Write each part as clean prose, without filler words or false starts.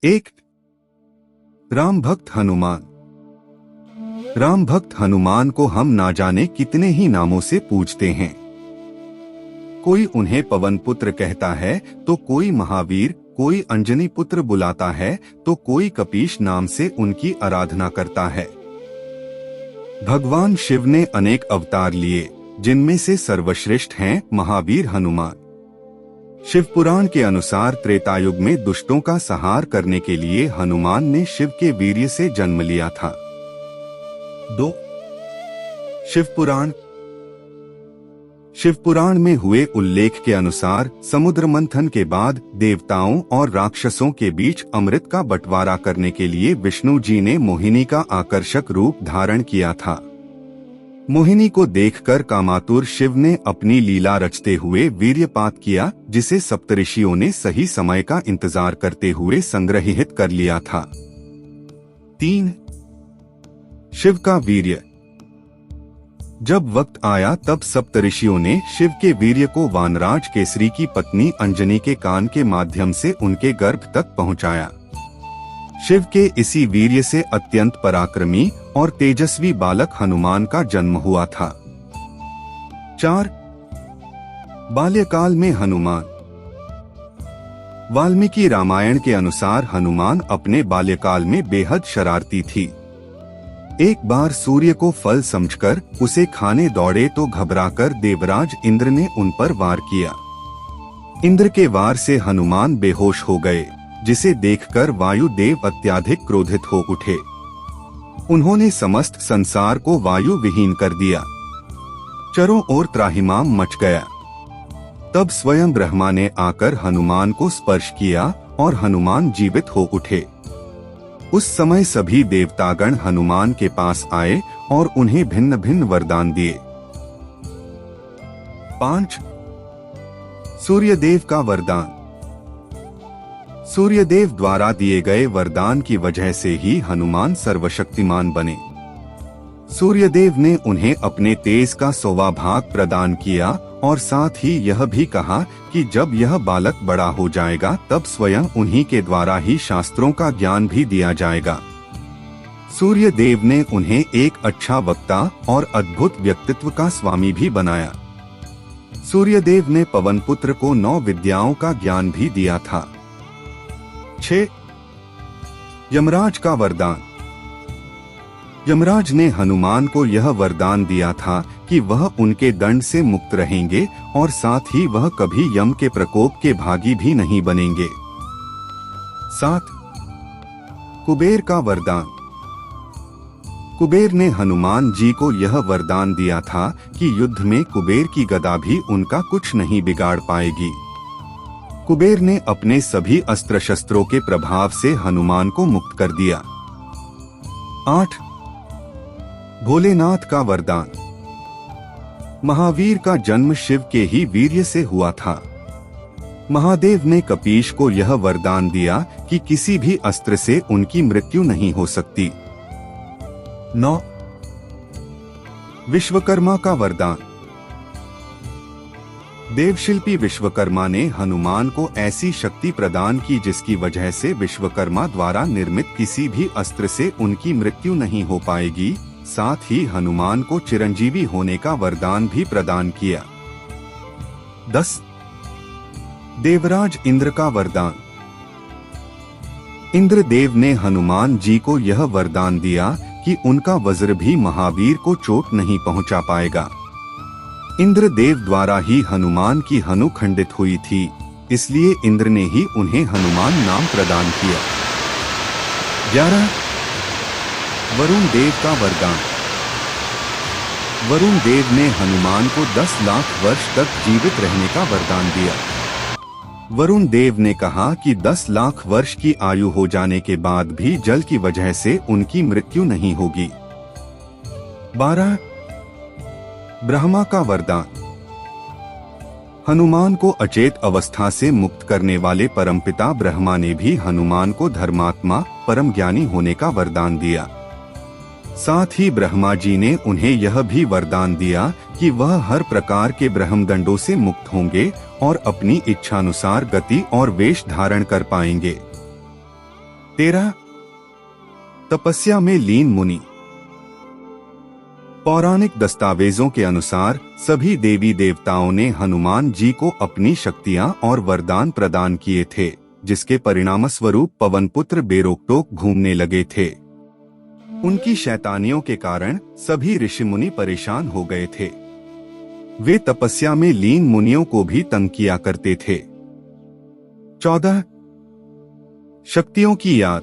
एक राम भक्त हनुमान। राम भक्त हनुमान को हम ना जाने कितने ही नामों से पूजते हैं। कोई उन्हें पवन पुत्र कहता है तो कोई महावीर, कोई अंजनी पुत्र बुलाता है तो कोई कपीश नाम से उनकी आराधना करता है। भगवान शिव ने अनेक अवतार लिए, जिनमें से सर्वश्रेष्ठ हैं महावीर हनुमान। शिव पुराण के अनुसार त्रेतायुग में दुष्टों का संहार करने के लिए हनुमान ने शिव के वीर्य से जन्म लिया था। 2 शिव पुराण में हुए उल्लेख के अनुसार समुद्र मंथन के बाद देवताओं और राक्षसों के बीच अमृत का बंटवारा करने के लिए विष्णु जी ने मोहिनी का आकर्षक रूप धारण किया था। मोहिनी को देखकर कामातुर शिव ने अपनी लीला रचते हुए वीर्यपात किया, जिसे सप्तऋषियों ने सही समय का इंतजार करते हुए संग्रहित कर लिया था। 3 शिव का वीर्य। जब वक्त आया तब सप्तऋषियों ने शिव के वीर्य को वानराज केसरी की पत्नी अंजनी के कान के माध्यम से उनके गर्भ तक पहुंचाया। शिव के इसी वीर्य से अत्यंत पराक्रमी और तेजस्वी बालक हनुमान का जन्म हुआ था। 4 बाल्यकाल में हनुमान। वाल्मीकि रामायण के अनुसार हनुमान अपने बाल्यकाल में बेहद शरारती थी। एक बार सूर्य को फल समझकर उसे खाने दौड़े तो घबराकर देवराज इंद्र ने उन पर वार किया। इंद्र के वार से हनुमान बेहोश हो गए, जिसे देखकर वायुदेव अत्यधिक क्रोधित हो उठे। उन्होंने समस्त संसार को वायु विहीन कर दिया। चारों ओर त्राहिमाम मच गया। तब स्वयं ब्रह्मा ने आकर हनुमान को स्पर्श किया और हनुमान जीवित हो उठे। उस समय सभी देवतागण हनुमान के पास आए और उन्हें भिन्न भिन्न वरदान दिए। 5 सूर्यदेव का वरदान। सूर्यदेव द्वारा दिए गए वरदान की वजह से ही हनुमान सर्वशक्तिमान बने। सूर्यदेव ने उन्हें अपने तेज का 100वां भाग प्रदान किया और साथ ही यह भी कहा कि जब यह बालक बड़ा हो जाएगा तब स्वयं उन्हीं के द्वारा ही शास्त्रों का ज्ञान भी दिया जाएगा। सूर्यदेव ने उन्हें एक अच्छा वक्ता और अद्भुत व्यक्तित्व का स्वामी भी बनाया। सूर्यदेव ने पवन पुत्र को 9 विद्याओं का ज्ञान भी दिया था। 6 यमराज का वरदान। यमराज ने हनुमान को यह वरदान दिया था कि वह उनके दंड से मुक्त रहेंगे और साथ ही वह कभी यम के प्रकोप के भागी भी नहीं बनेंगे। 7 कुबेर का वरदान। कुबेर ने हनुमान जी को यह वरदान दिया था कि युद्ध में कुबेर की गदा भी उनका कुछ नहीं बिगाड़ पाएगी। कुबेर ने अपने सभी अस्त्र शस्त्रों के प्रभाव से हनुमान को मुक्त कर दिया। 8 भोलेनाथ का वरदान। महावीर का जन्म शिव के ही वीर्य से हुआ था। महादेव ने कपीश को यह वरदान दिया कि किसी भी अस्त्र से उनकी मृत्यु नहीं हो सकती। 9 विश्वकर्मा का वरदान। देवशिल्पी विश्वकर्मा ने हनुमान को ऐसी शक्ति प्रदान की जिसकी वजह से विश्वकर्मा द्वारा निर्मित किसी भी अस्त्र से उनकी मृत्यु नहीं हो पाएगी। साथ ही हनुमान को चिरंजीवी होने का वरदान भी प्रदान किया। 10 देवराज इंद्र का वरदान। इंद्रदेव ने हनुमान जी को यह वरदान दिया कि उनका वज्र भी महावीर को चोट नहीं पहुंचा पाएगा। इंद्रदेव द्वारा ही हनुमान की हनु खंडित हुई थी, इसलिए इंद्र ने ही उन्हें हनुमान नाम प्रदान किया। 11 वरुण देव का वरदान। वरुण देव ने हनुमान को 10 लाख वर्ष तक जीवित रहने का वरदान दिया। वरुण देव ने कहा कि 10 लाख वर्ष की आयु हो जाने के बाद भी जल की वजह से उनकी मृत्यु नहीं होगी। 12 ब्रह्मा का वरदान। हनुमान को अचेत अवस्था से मुक्त करने वाले परमपिता ब्रह्मा ने भी हनुमान को धर्मात्मा परम ज्ञानी होने का वरदान दिया। साथ ही ब्रह्मा जी ने उन्हें यह भी वरदान दिया कि वह हर प्रकार के ब्रह्मदंडों से मुक्त होंगे और अपनी इच्छानुसार गति और वेश धारण कर पाएंगे। 13 तपस्या में लीन मुनि। पौराणिक दस्तावेजों के अनुसार सभी देवी देवताओं ने हनुमान जी को अपनी शक्तियां और वरदान प्रदान किए थे, जिसके परिणामस्वरूप पवनपुत्र बेरोकटोक घूमने लगे थे। उनकी शैतानियों के कारण सभी ऋषि मुनि परेशान हो गए थे। वे तपस्या में लीन मुनियों को भी तंग किया करते थे। 14 शक्तियों की याद,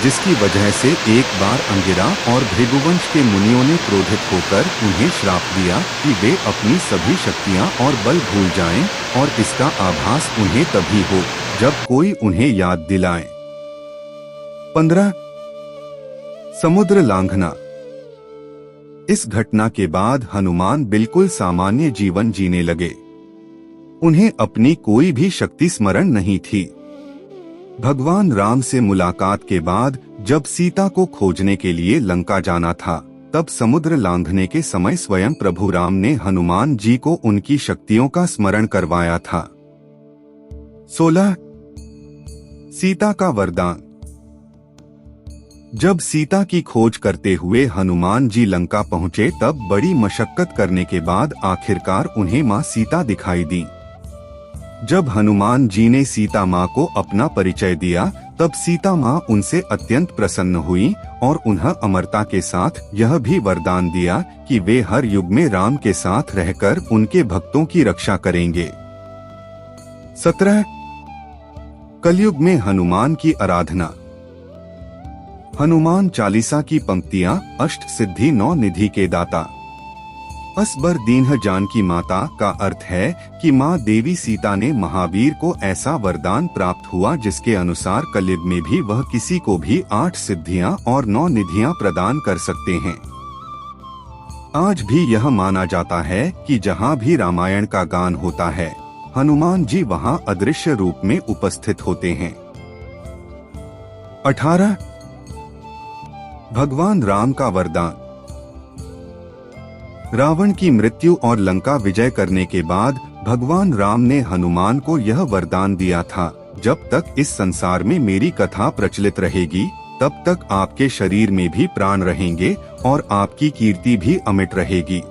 जिसकी वजह से एक बार अंगिरा और भृगुवंश के मुनियों ने क्रोधित होकर उन्हें श्राप दिया कि वे अपनी सभी शक्तियां और बल भूल जाएं, और इसका आभास उन्हें तभी हो जब कोई उन्हें याद दिलाए। 15 समुद्र लांघना। इस घटना के बाद हनुमान बिल्कुल सामान्य जीवन जीने लगे। उन्हें अपनी कोई भी शक्ति स्मरण नहीं थी। भगवान राम से मुलाकात के बाद जब सीता को खोजने के लिए लंका जाना था, तब समुद्र लांघने के समय स्वयं प्रभु राम ने हनुमान जी को उनकी शक्तियों का स्मरण करवाया था। 16 सीता का वरदान। जब सीता की खोज करते हुए हनुमान जी लंका पहुंचे, तब बड़ी मशक्कत करने के बाद आखिरकार उन्हें मां सीता दिखाई दी। जब हनुमान जी ने सीता मां को अपना परिचय दिया, तब सीता मां उनसे अत्यंत प्रसन्न हुई और उन्हें अमरता के साथ यह भी वरदान दिया कि वे हर युग में राम के साथ रहकर उनके भक्तों की रक्षा करेंगे। 17 कलयुग में हनुमान की आराधना। हनुमान चालीसा की पंक्तियां अष्ट सिद्धि 9 निधि के दाता। असबर दीन्ह जानकी माता का अर्थ है कि मां देवी सीता ने महावीर को ऐसा वरदान प्राप्त हुआ जिसके अनुसार कलयुग में भी वह किसी को भी 8 सिद्धियां और 9 निधियां प्रदान कर सकते हैं। आज भी यह माना जाता है कि जहां भी रामायण का गान होता है, हनुमान जी वहां अदृश्य रूप में उपस्थित होते हैं। 18 भगवान राम का वरदान। रावण की मृत्यु और लंका विजय करने के बाद भगवान राम ने हनुमान को यह वरदान दिया था, जब तक इस संसार में मेरी कथा प्रचलित रहेगी, तब तक आपके शरीर में भी प्राण रहेंगे और आपकी कीर्ति भी अमिट रहेगी।